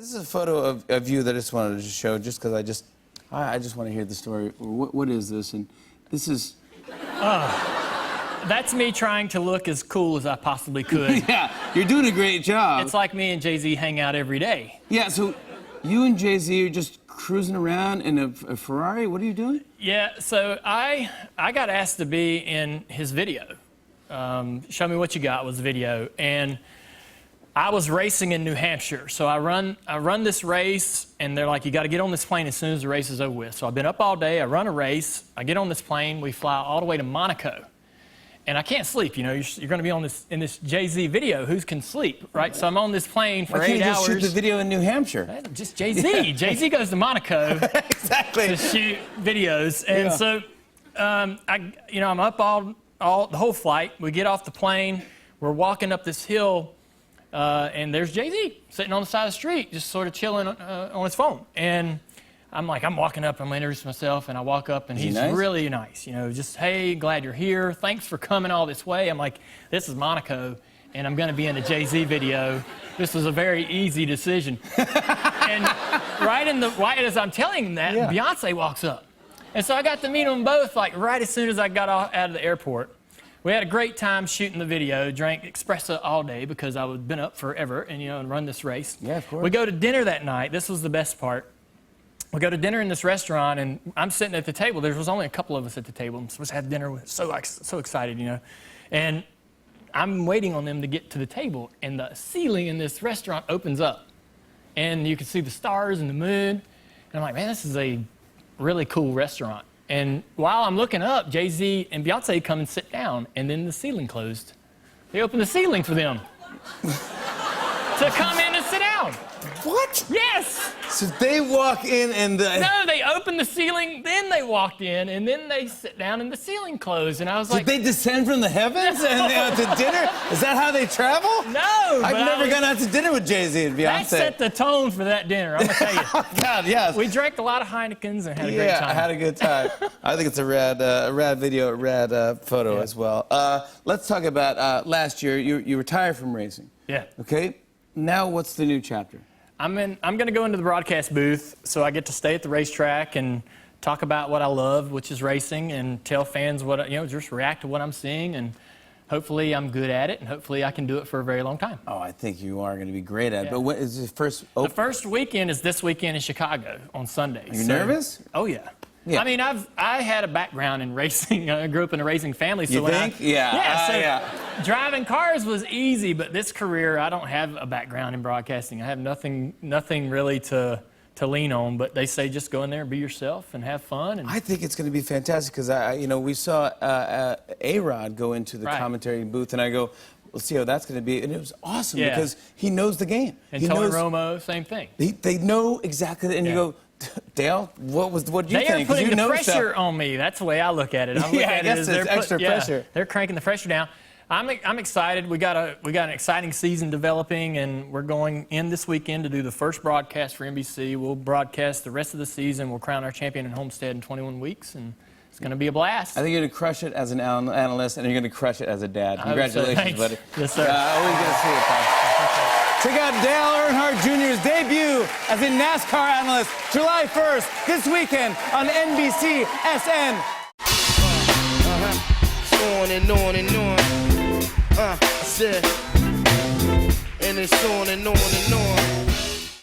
This is a photo of you that I just wanted to show, just because I just want to hear the story. What is this? And this is... That's me trying to look as cool as I possibly could. Yeah, you're doing a great job. It's like me and Jay-Z hang out every day. Yeah, so you and Jay-Z are just cruising around in a Ferrari? What are you doing? Yeah, so I got asked to be in his video. Show Me What You Got was the video. And I was racing in New Hampshire. So I run this race, and they're like, you got to get on this plane as soon as the race is over with. So I've been up all day, I run a race, I get on this plane, we fly all the way to Monaco. And I can't sleep, you know, you're going to be on in this Jay-Z video. Who can sleep, right? So I'm on this plane for 8 hours. Why can't you just shoot the video in New Hampshire? Just Jay-Z. Yeah. Jay-Z goes to Monaco exactly. to shoot videos. And so, I'm up the whole flight. We get off the plane. We're walking up this hill, and there's Jay-Z sitting on the side of the street, just sort of chilling on his phone. And I'm walking up, I'm going to introduce myself, and I walk up, and he's nice? really nice. You know, just, hey, glad you're here. Thanks for coming all this way. I'm like, this is Monaco, and I'm going to be in a Jay-Z video. This was a very easy decision. And right as I'm telling him that, Beyonce walks up. And so I got to meet them both, like, right as soon as I got out of the airport. We had a great time shooting the video, drank espresso all day because I had been up forever and run this race. Yeah, of course. We go to dinner that night. This was the best part. We go to dinner in this restaurant, and I'm sitting at the table. There was only a couple of us at the table. I'm supposed to have dinner. So excited, you know. And I'm waiting on them to get to the table, and the ceiling in this restaurant opens up. And you can see the stars and the moon. And I'm like, man, this is a really cool restaurant. And while I'm looking up, Jay-Z and Beyonce come and sit down, and then the ceiling closed. They opened the ceiling for them to come in and sit down. What? Yes! So they walk in and No, they opened the ceiling, then they walked in, and then they sit down and the ceiling closed. And I was like... Did they descend from the heavens and to dinner? Is that how they travel? No! I've never gone out to dinner with Jay-Z and Beyonce. That set the tone for that dinner, I'm going to tell you. Oh, God, yes. We drank a lot of Heinekens and had a great time. Yeah, I had a good time. I think it's a rad video, a rad photo as well. Let's talk about last year. You retired from racing. Yeah. Okay? Now what's the new chapter? I'm going to go into the broadcast booth, so I get to stay at the racetrack and talk about what I love, which is racing, and tell fans just react to what I'm seeing, and hopefully I'm good at it, and hopefully I can do it for a very long time. Oh, I think you are going to be great at it. But when is the first open? The first weekend is this weekend in Chicago on Sunday. Are you nervous? Oh, yeah. Yeah. I mean, I had a background in racing. I grew up in a racing family. So You think? Driving cars was easy, but this career, I don't have a background in broadcasting. I have nothing really to lean on. But they say just go in there and be yourself and have fun. And I think it's going to be fantastic because we saw A-Rod go into the commentary booth, and I go, we'll see how that's going to be. And it was awesome because he knows the game. And Tony Romo, same thing. They know exactly, and you go, Dale, what do you think? They are putting the pressure on me. That's the way I look at it. I guess it's extra pressure. They're cranking the pressure down. I'm excited. We got an exciting season developing, and we're going in this weekend to do the first broadcast for NBC. We'll broadcast the rest of the season. We'll crown our champion in Homestead in 21 weeks, and it's going to be a blast. I think you're going to crush it as an analyst, and you're going to crush it as a dad. Congratulations, buddy. Yes, sir. Always good to see you, Pop. Check out Dale Earnhardt Jr.'s debut as a NASCAR analyst July 1st, this weekend on NBC SN. On and on and on. I said, and it's on and on and on.